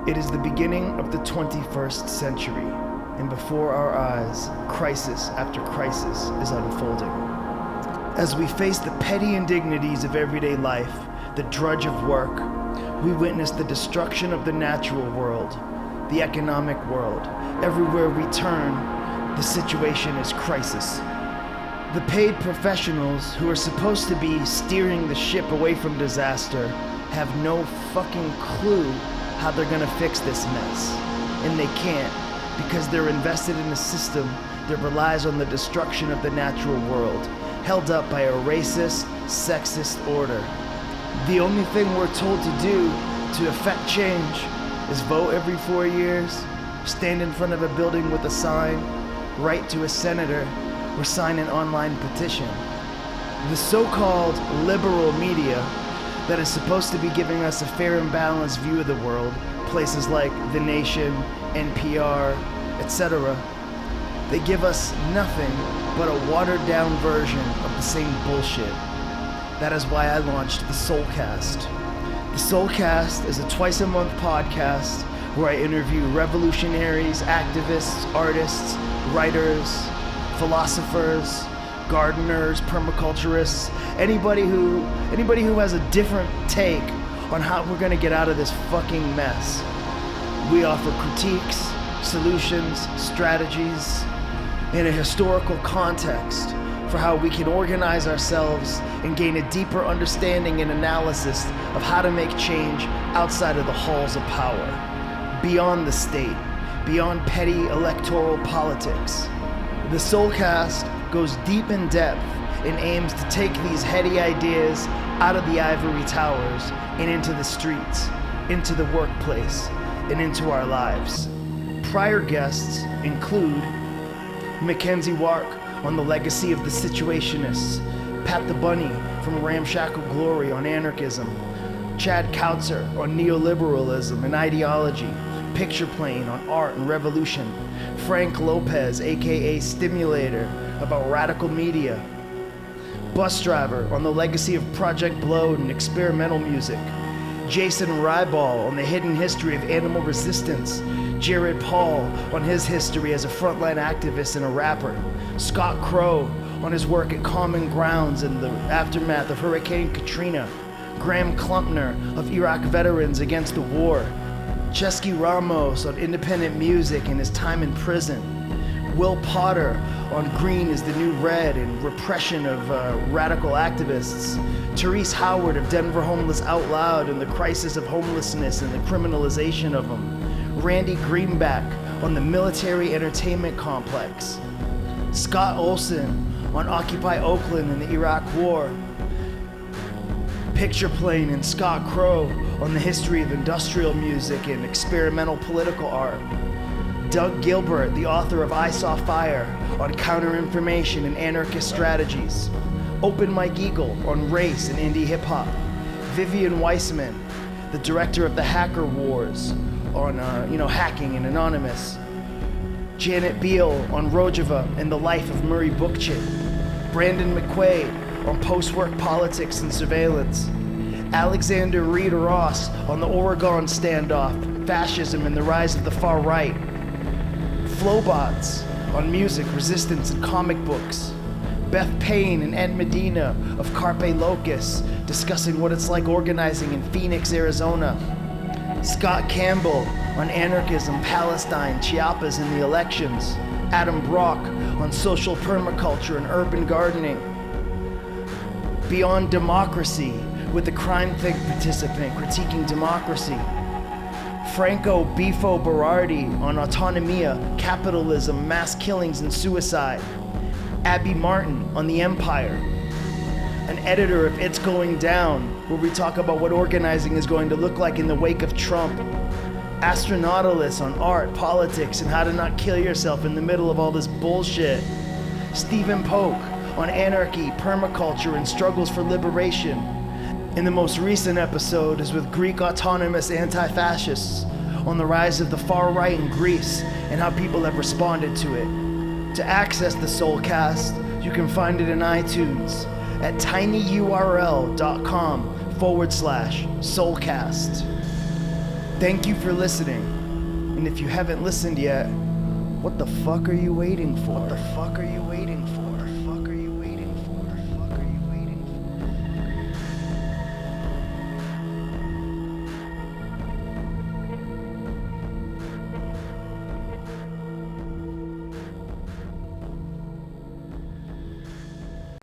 It is the beginning of the 21st century, and before our eyes, crisis after crisis is unfolding. As we face the petty indignities of everyday life, the drudge of work, we witness the destruction of the natural world, the economic world. Everywhere we turn, the situation is crisis. The paid professionals who are supposed to be steering the ship away from disaster have no fucking clue how they're gonna fix this mess. And they can't, because they're invested in a system that relies on the destruction of the natural world, held up by a racist, sexist order. The only thing we're told to do to effect change is vote every 4 years, stand in front of a building with a sign, write to a senator, or sign an online petition. The so-called liberal media that is supposed to be giving us a fair and balanced view of the world, places like The Nation, NPR, etc., they give us nothing but a watered-down version of the same bullshit. That is why I launched the Solecast. The Solecast is a twice-a-month podcast where I interview revolutionaries, activists, artists, writers, philosophers, gardeners, permaculturists, anybody who has a different take on how we're gonna get out of this fucking mess. We offer critiques, solutions, strategies, in a historical context for how we can organize ourselves and gain a deeper understanding and analysis of how to make change outside of the halls of power, beyond the state, beyond petty electoral politics. The Solecast goes deep in depth and aims to take these heady ideas out of the ivory towers and into the streets, into the workplace, and into our lives. Prior guests include Mackenzie Wark on the legacy of the Situationists, Pat the Bunny from Ramshackle Glory on anarchism, Chad Kautzer on neoliberalism and ideology, Picture Plane on art and revolution, Frank Lopez, aka Stimulator, about radical media, Bus Driver on the legacy of Project Blowed and experimental music, Jason Ryball on the hidden history of animal resistance, Jared Paul on his history as a frontline activist and a rapper, Scott Crow on his work at Common Grounds in the aftermath of Hurricane Katrina, Graham Klumpner of Iraq Veterans Against the War, Chesky Ramos on independent music and his time in prison, Will Potter on Green is the New Red and repression of radical activists, Therese Howard of Denver Homeless Out Loud and the crisis of homelessness and the criminalization of them, Randy Greenback on the military entertainment complex, Scott Olson on Occupy Oakland and the Iraq War, Picture Plane and Scott Crow on the history of industrial music and experimental political art, Doug Gilbert, the author of I Saw Fire, on counterinformation and anarchist strategies, Open Mike Eagle on race and indie hip-hop, Vivian Weissman, the director of the Hacker Wars, on hacking and anonymous, Janet Beal on Rojava and the life of Murray Bookchin, Brandon McQuaid on post-work politics and surveillance, Alexander Reed Ross on the Oregon standoff, fascism and the rise of the far right, Flowbots on music, resistance and comic books, Beth Payne and Ed Medina of Carpe Locus discussing what it's like organizing in Phoenix, Arizona, Scott Campbell on anarchism, Palestine, Chiapas and the elections, Adam Brock on social permaculture and urban gardening, Beyond Democracy with the Crime Think participant critiquing democracy, Franco Bifo Berardi on autonomia, capitalism, mass killings and suicide, Abby Martin on the Empire, an editor of It's Going Down, where we talk about what organizing is going to look like in the wake of Trump, Astronautilus on art, politics, and how to not kill yourself in the middle of all this bullshit, Stephen Polk on anarchy, permaculture, and struggles for liberation. And the most recent episode is with Greek autonomous anti-fascists on the rise of the far right in Greece and how people have responded to it. To access the Solecast, you can find it in iTunes at tinyurl.com/Solecast. Thank you for listening. And if you haven't listened yet, what the fuck are you waiting for? What the fuck are you waiting for?